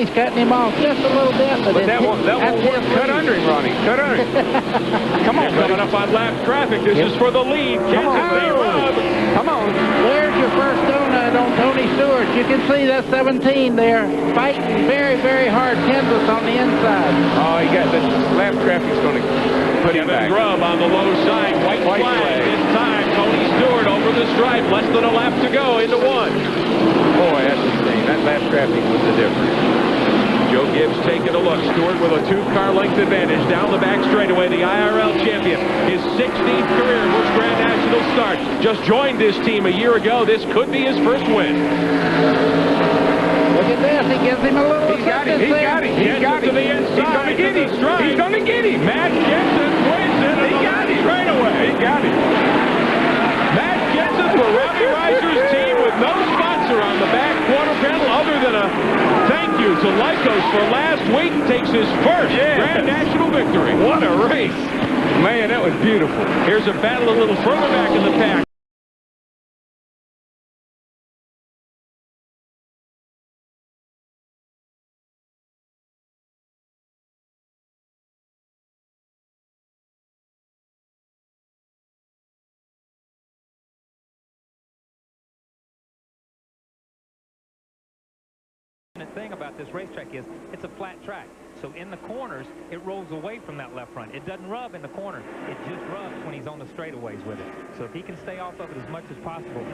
Ronnie's cutting him off just a little bit. But that won't work. Cut under him, Ronnie. Cut under him. Come on, coming up on lap traffic. This is for the lead. Come on. There's your first donut on Tony Stewart. You can see that 17 there fighting very, very hard. Kenseth on the inside. Oh, he got the lap traffic's going to put him back. Grub on the low side. White flag. This time, Tony Stewart over the stripe. Less than a lap to go into one. Boy, that's the thing. That lap traffic was the difference. Joe Gibbs taking a look. Stewart with a 2-car length advantage down the back straightaway. The IRL champion, his 16th career Busch Grand National start. Just joined this team a year ago. This could be his first win. Look at this. He gives him a little. He's got him. He's got him. He's got him. To the inside. He's going to get him. He's going to get him. Matt Kenseth wins it. He got him. Straight away. He got him. Matt Kenseth for Robbie Reiser's team with no sponsor on the back quarter panel other than a thank you to Lycos for last week. Takes his first Grand National victory. What a race. Man, that was beautiful. Here's a battle a little further back in the pack. The thing about this racetrack is it's a flat track, so in the corners it rolls away from that left front. It doesn't rub in the corner, it just rubs when he's on the straightaways with it. So if he can stay off of it as much as possible,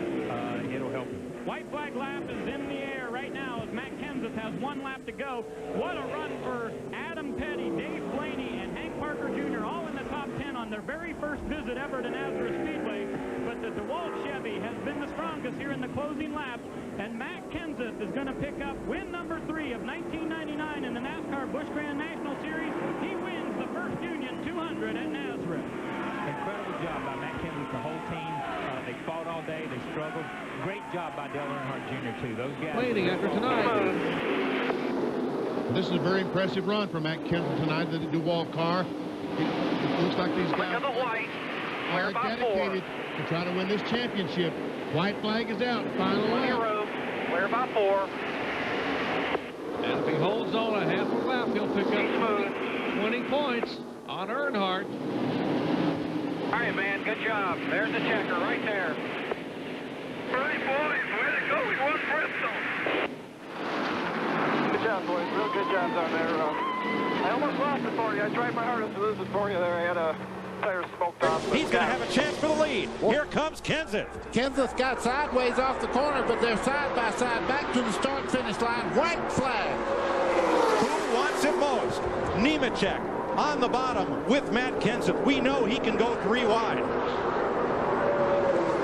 it'll help him. White flag lap is in the air right now as Matt Kenseth has 1 lap to go. What a run for Adam Petty, Dave Blaney, and Hank Parker Jr. all in the top 10 on their very first visit ever to Nazareth Speedway. But the DeWalt Chevy has been the strongest here in the closing laps, and Matt Kenseth is going to pick up win number 3 of 1999 in the NASCAR Busch Grand National Series. He wins the first Union 200 at Nazareth. Incredible job by Matt Kenseth, the whole team. They fought all day, they struggled. Great job by Dale Earnhardt Jr. too. Those guys. Waiting after tonight. This is a very impressive run for Matt Kenseth tonight. The DeWalt car. It looks like these guys are dedicated to try to win this championship. White flag is out. Final lap. Clear by 4. And if he holds on a half a lap, he'll pick up 20 points on Earnhardt. All right, man. Good job. There's the checker right there. Right, boys. Way to go. We won Bristol. Good job, boys. Real good job down there. I almost lost it for you. I tried my hardest to lose it for you there. I had a tire smoked off. He's going to have a chance for the lead. Here comes Kenseth. Kenseth got sideways off the corner, but they're side by side back to the start-finish line. White flag. Who wants it most? Nemechek on the bottom with Matt Kenseth. We know he can go 3 wide.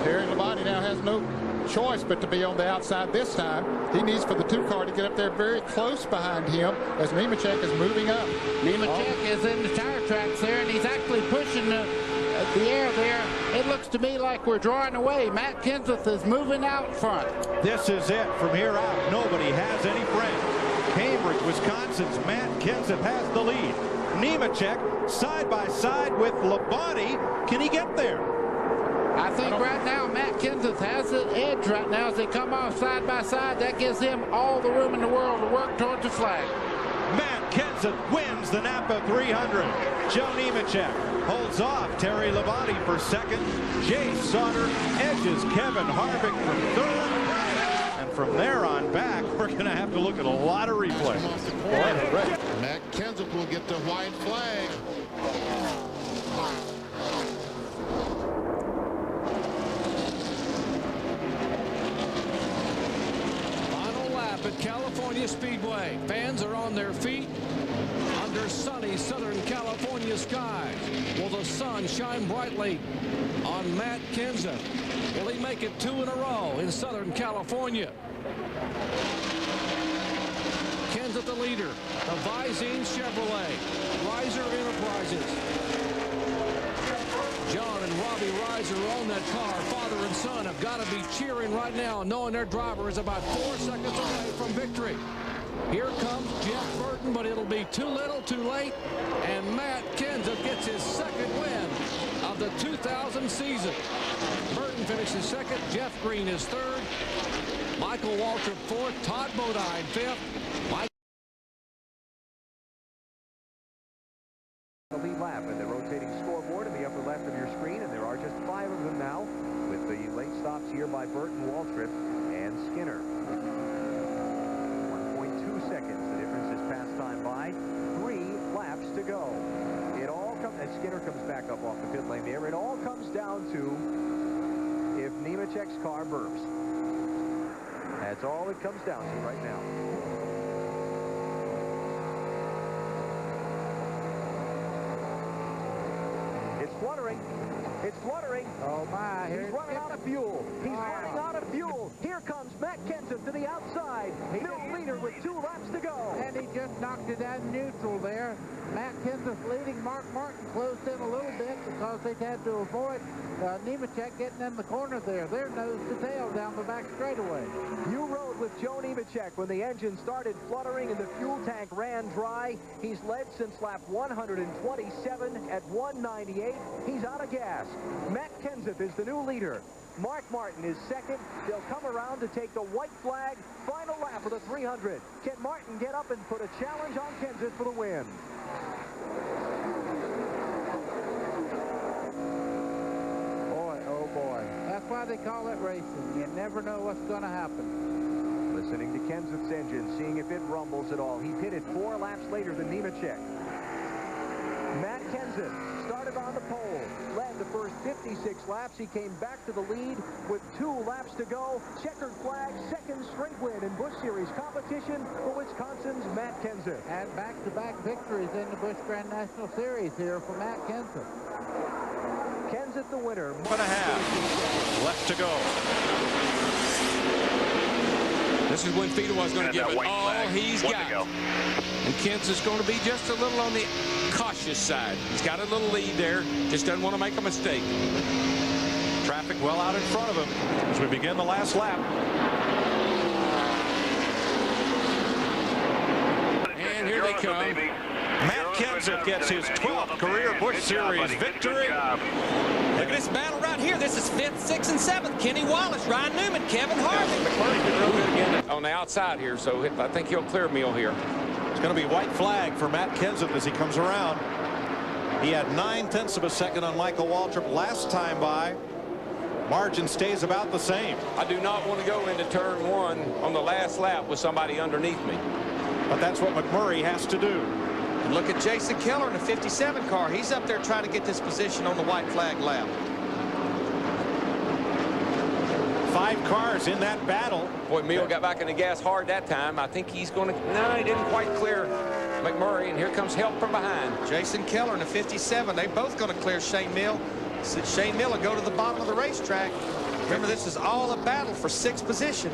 Terry Labonte now has no choice but to be on the outside this time. He needs for the 2-car to get up there very close behind him as Nemechek is moving up. Nemechek is in the tire tracks there, and he's actually pushing the air there. It looks to me like we're drawing away. Matt Kenseth is moving out front. This is it. From here out, nobody has any friend. Cambridge, Wisconsin's Matt Kenseth has the lead. Nemechek side by side with Labonte. Can he get there? I think right now Matt Kenseth has the edge right now as they come off side by side. That gives him all the room in the world to work towards the flag. Matt Kenseth wins the Napa 300. Joe Nemechek holds off Terry Labonte for second. Jay Sauter edges Kevin Harvick from third. And from there on back, we're going to have to look at a lot of replays. Matt Kenseth will get the white flag. At California Speedway. Fans are on their feet under sunny Southern California skies. Will the sun shine brightly on Matt Kenseth? Will he make it 2 in a row in Southern California? Kenseth the leader of Visine Chevrolet, Reiser Enterprises. John and Robbie Reiser own that car. Father and son have got to be cheering right now, knowing their driver is about 4 seconds away from victory. Here comes Jeff Burton, but it'll be too little, too late. And Matt Kenseth gets his second win of the 2000 season. Burton finishes second. Jeff Green is third. Michael Waltrip fourth. Todd Bodine fifth. here by Burton, Waltrip, and Skinner. 1.2 seconds. The difference is past time by. 3 laps to go. It all comes, as Skinner comes back up off the pit lane there, it all comes down to if Nemechek's car burps. That's all it comes down to right now. It's fluttering. It's fluttering. Oh, my. He's running out of fuel. He's running out of fuel. Here comes Matt Kenseth to the outside. Middle leader with 2 laps to go. And he just knocked it out neutral there. Matt Kenseth leading. Mark Martin closed in a little bit because they had to avoid Nemechek getting in the corner there. They're nose to tail down the back straightaway. You rode with Joe Nemechek when the engine started fluttering and the fuel tank ran dry. He's led since lap 127 at 198. He's out of gas. Matt Kenseth is the new leader. Mark Martin is second. They'll come around to take the white flag. Final lap of the 300. Can Martin get up and put a challenge on Kenseth for the win? Boy, oh boy. That's why they call it racing. You never know what's going to happen. Listening to Kenseth's engine, seeing if it rumbles at all. He pitted 4 laps later than Nemechek. Matt Kenseth started on the pole, led the first 56 laps. He came back to the lead with 2 laps to go. Checkered flag, second straight win in Busch Series competition for Wisconsin's Matt Kenseth. And back-to-back victories in the Busch Grand National Series here for Matt Kenseth. Kenseth the winner. 1.5 left to go. This is when Fedewa's going to give it all he's got. And Kenseth's going to be just a little on the cautious side. He's got a little lead there. Just doesn't want to make a mistake. Traffic well out in front of him as we begin the last lap. And here they come. Matt Kenseth gets his 12th career Busch Series victory. Look at this battle right here. This is 5th, 6th, and 7th. Kenny Wallace, Ryan Newman, Kevin Harvick. McMurray's been real good again on the outside here, so I think he'll clear Mill here. It's going to be white flag for Matt Kenseth as he comes around. He had 9/10 of a second on Michael Waltrip last time by. Margin stays about the same. I do not want to go into turn 1 on the last lap with somebody underneath me. But that's what McMurray has to do. And look at Jason Keller in the 57 car. He's up there trying to get this position on the white flag lap. 5 cars in that battle. Boy, Mill got back in the gas hard that time. I think he's going to... No, he didn't quite clear McMurray, and here comes help from behind. Jason Keller in the 57. They're both going to clear Shane Mill. Shane Mill will go to the bottom of the racetrack. Remember, this is all a battle for 6th position.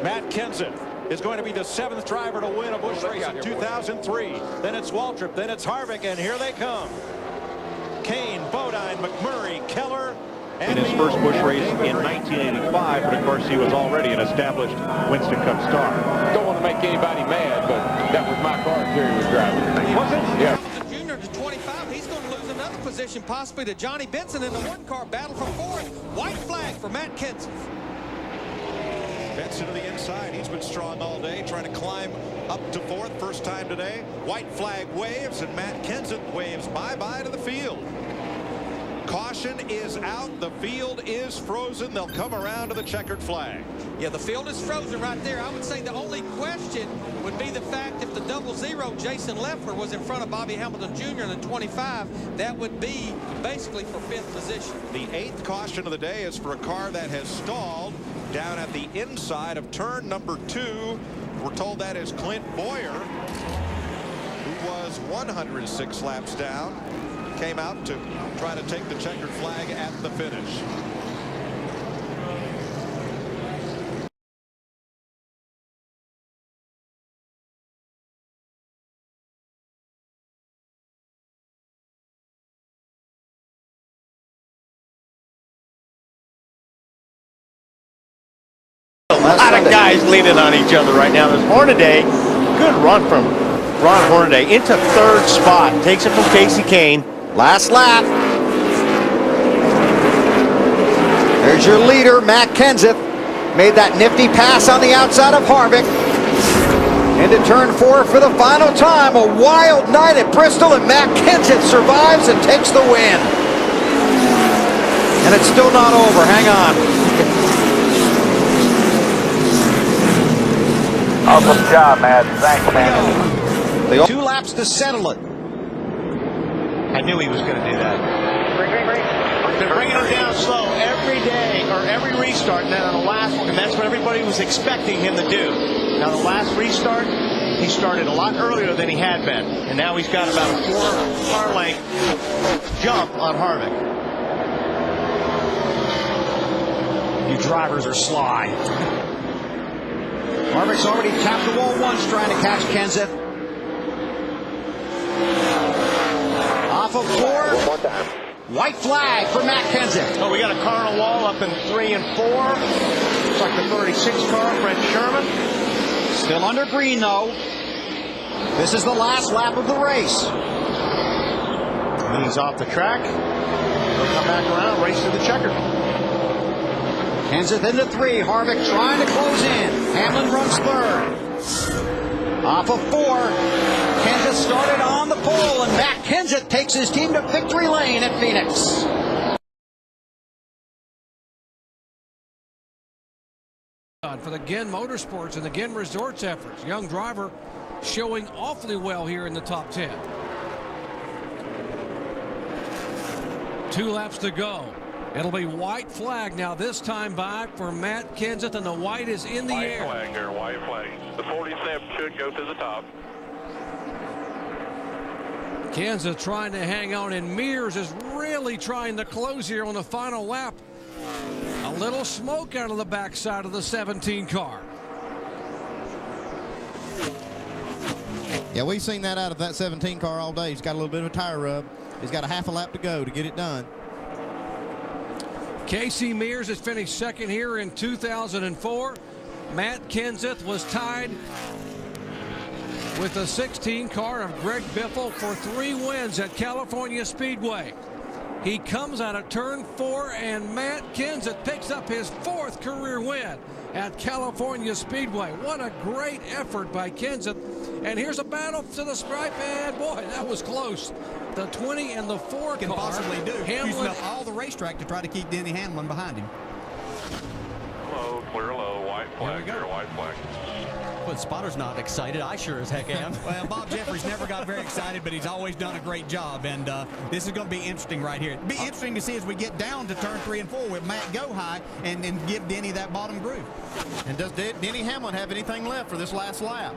Matt Kenseth is going to be the 7th driver to win a Busch race in 2003. Then it's Waltrip, then it's Harvick, and here they come. Kane, Bodine, McMurray, Keller, in his first Busch race in 1985, but of course he was already an established Winston Cup star. Don't want to make anybody mad, but that was my car Terry was driving. Was it? Yeah. Junior to 25. He's going to lose another position, possibly to Johnny Benson in the 1-car battle for 4th. White flag for Matt Kenseth. Benson to the inside. He's been strong all day, trying to climb up to 4th. First time today. White flag waves, and Matt Kenseth waves bye-bye to the field. Caution is out. The field is frozen. They'll come around to the checkered flag. Yeah, the field is frozen right there. I would say the only question would be the fact if the 00 Jason Leffler was in front of Bobby Hamilton Jr. in the 25, that would be basically for 5th position. The 8th caution of the day is for a car that has stalled down at the inside of turn number 2. We're told that is Clint Boyer, who was 106 laps down. Came out to try to take the checkered flag at the finish. A lot of guys leaning on each other right now. There's Hornaday, good run from Ron Hornaday into 3rd spot. Takes it from Casey Kane. Last lap. There's your leader, Matt Kenseth. Made that nifty pass on the outside of Harvick. Into turn 4 for the final time. A wild night at Bristol, and Matt Kenseth survives and takes the win. And And it's still not over. Hang on. Awesome job, man. Thanks, man. 2 laps to settle it. I knew he was going to do that. They're bringing him down slow every day or every restart. And then on the last one, and that's what everybody was expecting him to do. Now the last restart, he started a lot earlier than he had been. And now he's got about a 4-car length jump on Harvick. You drivers are sly. Harvick's already tapped the wall once trying to catch Kenseth. Off of 4. One more time. White flag for Matt Kenseth. Oh, we got a car on the wall up in 3 and 4. Looks like the 36 car, Fred Sherman. Still under green, though. This is the last lap of the race. And then he's off the track. He'll come back around, race to the checker. Kenseth into 3. Harvick trying to close in. Hamlin runs 3rd. Off of 4. Kenseth started on the pole, and Matt Kenseth takes his team to victory lane at Phoenix. For the Ginn Motorsports and the Ginn Resorts efforts. Young driver showing awfully well here in the top 10. 2 laps to go. It'll be white flag now, this time by for Matt Kenseth, and the white is in the air. White flag here, white flag. The 47 should go to the top. Kenseth trying to hang on, and Mears is really trying to close here on the final lap. A little smoke out of the backside of the 17 car. Yeah, we've seen that out of that 17 car all day. He's got a little bit of a tire rub. He's got a half a lap to go to get it done. Casey Mears has finished second here in 2004. Matt Kenseth was tied with the 16 car of Greg Biffle for 3 wins at California Speedway. He comes out of turn 4, and Matt Kenseth picks up his 4th career win at California Speedway. What a great effort by Kenseth. And here's a battle to the stripe, and boy, that was close. The 20 and the 4 can car. possibly do. Hamlin Using up all the racetrack to try to keep Denny Hamlin behind him. Low, clear low, white flag here, white flag. But Spotter's not excited. I sure as heck am. Well, Bob Jeffries never got very excited, but he's always done a great job. And this is going to be interesting right here. It'll be interesting to see as we get down to turn 3 and 4 with Matt go high and give Denny that bottom groove. And does Denny Hamlin have anything left for this last lap?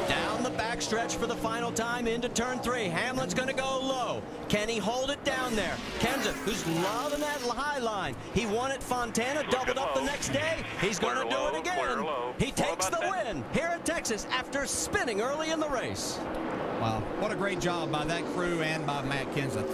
Down the backstretch for the final time into turn 3. Hamlin's going to go low. Can he hold it down there? Kenseth, who's loving that high line. He won at Fontana, doubled up the next day. He's going to do it again. He takes the win here in Texas after spinning early in the race. Wow, what a great job by that crew and by Matt Kenseth.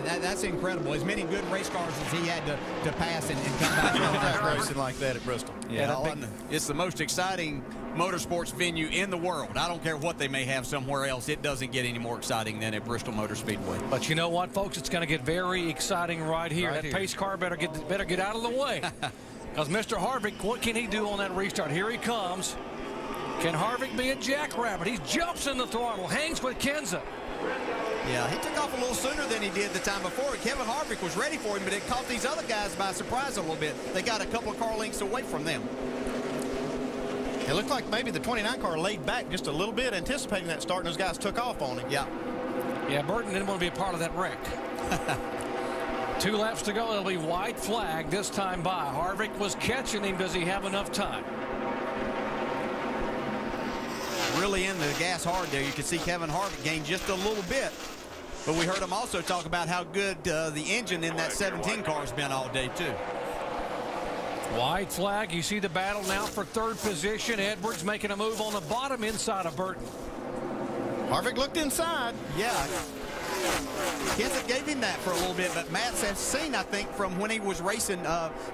That's incredible. As many good race cars as he had to pass and come back Racing like that at Bristol. Yeah, it's the most exciting motorsports venue in the world. I don't care what they may have somewhere else. It doesn't get any more exciting than at Bristol Motor Speedway. But you know what, folks? It's going to get very exciting right here. That pace car better get out of the way. Because Mr. Harvick, what can he do on that restart? Here he comes. Can Harvick be a jackrabbit? He jumps in the throttle, hangs with Kenseth. Yeah, he took off a little sooner than he did the time before. Kevin Harvick was ready for him, but it caught these other guys by surprise a little bit. They got a couple of car lengths away from them. It looked like maybe the 29 car laid back just a little bit, anticipating that start, and those guys took off on him. Yeah. Yeah, Burton didn't want to be a part of that wreck. 2 laps to go. It'll be white flag this time by. Harvick was catching him. Does he have enough time? Really in the gas hard there. You can see Kevin Harvick gain just a little bit. But we heard him also talk about how good the engine in that 17 car has been all day, too. White flag. You see the battle now for 3rd position. Edwards making a move on the bottom inside of Burton. Harvick looked inside. Yeah. Kenseth gave him that for a little bit, but Matt has seen, I think, from when he was racing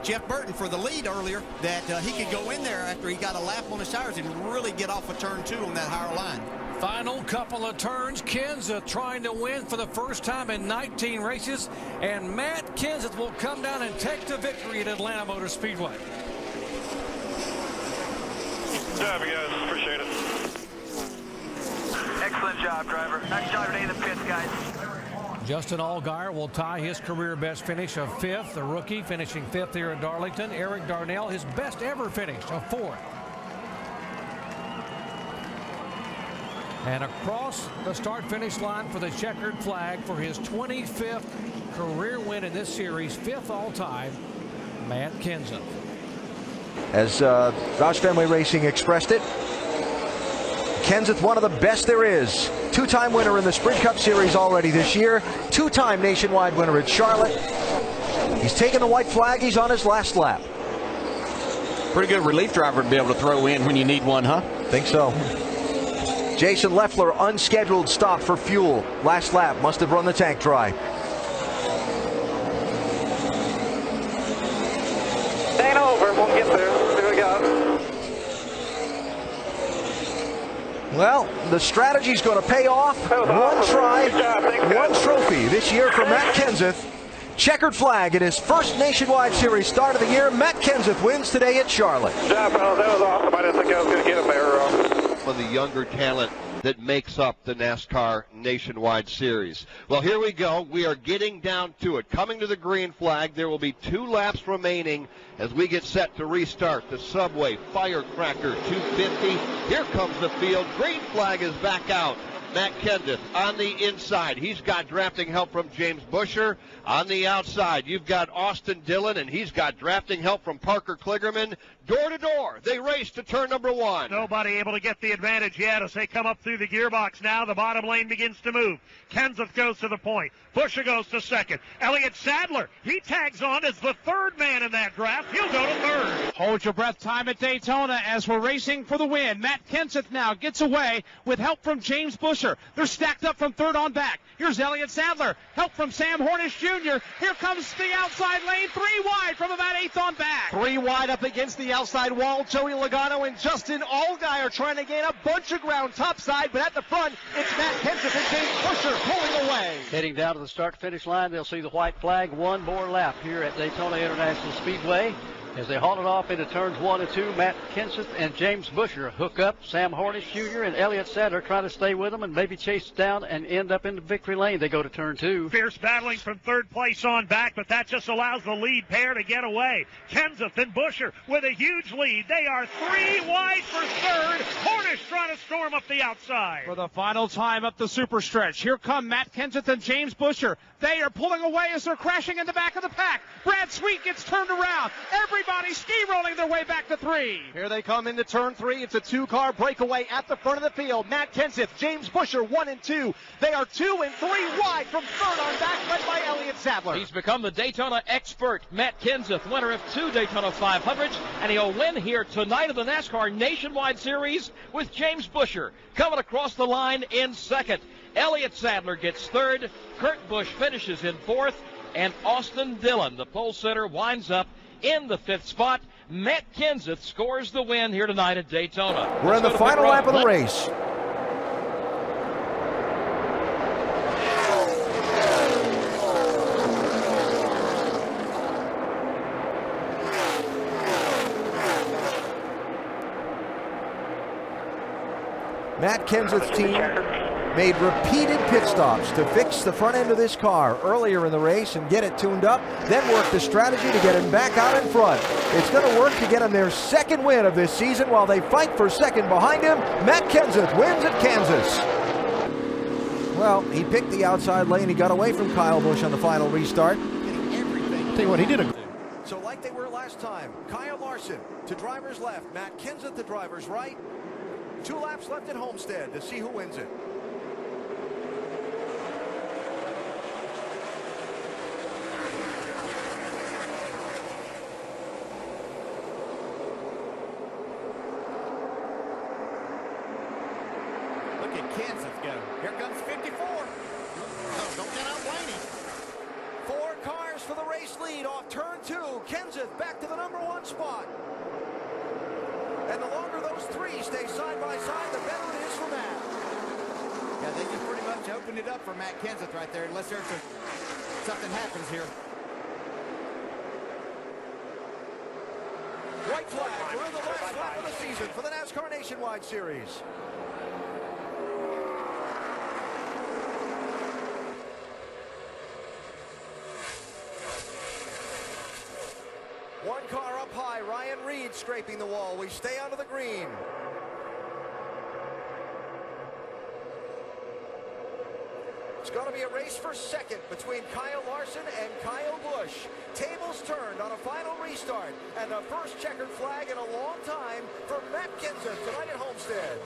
Jeff Burton for the lead earlier, that he could go in there after he got a lap on his tires and really get off of turn 2 on that higher line. Final couple of turns. Kenseth trying to win for the first time in 19 races, and Matt Kenseth will come down and take the victory at Atlanta Motor Speedway. Good job, you guys. Appreciate it. Excellent job, driver. Nice job today in the pits, guys. Justin Allgaier will tie his career best finish of 5th. The rookie finishing 5th here at Darlington. Eric Darnell, his best ever finish of 4th. And across the start-finish line for the checkered flag for his 25th career win in this series, 5th all-time, Matt Kenseth. As Roush Fenway Racing expressed it, Kenseth, one of the best there is. 2-time winner in the Sprint Cup Series already this year. 2-time nationwide winner at Charlotte. He's taken the white flag. He's on his last lap. Pretty good relief driver to be able to throw in when you need one, huh? Think so. Jason Leffler, unscheduled stop for fuel. Last lap, must have run the tank dry. Ain't over, we'll get there. Here we go. Well, the strategy's going to pay off. One try, one trophy this year for Matt Kenseth. Checkered flag in his first Nationwide Series start of the year. Matt Kenseth wins today at Charlotte. Yeah, fellas, that was awesome. I didn't think I was going to get him there. Of the younger talent that makes up the NASCAR Nationwide Series. Well, here we go. We are getting down to it. Coming to the green flag, there will be 2 laps remaining as we get set to restart. The Subway Firecracker 250. Here comes the field. Green flag is back out. Matt Kenseth on the inside. He's got drafting help from James Buescher. On the outside, you've got Austin Dillon, and he's got drafting help from Parker Kligerman. Door to door, they race to turn number 1. Nobody able to get the advantage yet as they come up through the gearbox now. The bottom lane begins to move. Kenseth goes to the point. Buescher goes to second. Elliott Sadler, he tags on as the 3rd man in that draft. He'll go to 3rd. Hold your breath time at Daytona as we're racing for the win. Matt Kenseth now gets away with help from James Buescher. They're stacked up from 3rd on back. Here's Elliott Sadler. Help from Sam Hornish Jr. Here comes the outside lane. 3 wide from about 8th on back. 3 wide up against the outside wall. Joey Logano and Justin Allgaier trying to gain a bunch of ground topside, but at the front, it's Matt Kenseth and James Buescher pulling away. Heading down to the start-finish line, they'll see the white flag. One more lap here at Daytona International Speedway. As they haul it off into turns 1 and 2, Matt Kenseth and James Buescher hook up. Sam Hornish Jr. and Elliott Sadler try to stay with them and maybe chase down and end up in the victory lane. They go to turn 2. Fierce battling from 3rd place on back, but that just allows the lead pair to get away. Kenseth and Buescher with a huge lead. They are 3 wide for 3rd. Hornish trying to storm up the outside. For the final time up the super stretch, here come Matt Kenseth and James Buescher. They are pulling away as they're crashing in the back of the pack. Brad Sweet gets turned around. Everybody ski-rolling their way back to 3. Here they come into turn 3. It's a 2-car breakaway at the front of the field. Matt Kenseth, James Buescher, 1 and 2. They are 2 and 3 wide from 3rd on back, led by Elliott Sadler. He's become the Daytona expert. Matt Kenseth, winner of 2 Daytona 500s, and he'll win here tonight of the NASCAR Nationwide Series with James Buescher coming across the line in 2nd. Elliott Sadler gets 3rd. Kurt Busch finishes in 4th. And Austin Dillon, the pole sitter, winds up in the 5th spot. Matt Kenseth scores the win here tonight at Daytona. We're in the final lap of the race. Matt Kenseth's team made repeated pit stops to fix the front end of this car earlier in the race and get it tuned up, then work the strategy to get him back out in front. It's going to work to get him their 2nd win of this season while they fight for 2nd behind him. Matt Kenseth wins at Kansas. Well, he picked the outside lane. He got away from Kyle Busch on the final restart. Tell you what, he did a... So like they were last time, Kyle Larson to driver's left, Matt Kenseth to driver's right. 2 laps left at Homestead to see who wins it. Kenseth go. Here comes 54. No, don't get out Blaney. 4 cars for the race lead off turn 2. Kenseth back to the number 1 spot. And the longer those 3 stay side by side, the better it is for Matt. Yeah, they just pretty much opened it up for Matt Kenseth right there, unless there's something happens here. White flag. We're in the last lap of the season for the NASCAR Nationwide Series. Second car up high, Ryan Reed scraping the wall. We stay onto the green. It's going to be a race for second between Kyle Larson and Kyle Busch. Tables turned on a final restart, and the first checkered flag in a long time for Matt Kenseth tonight at Homestead.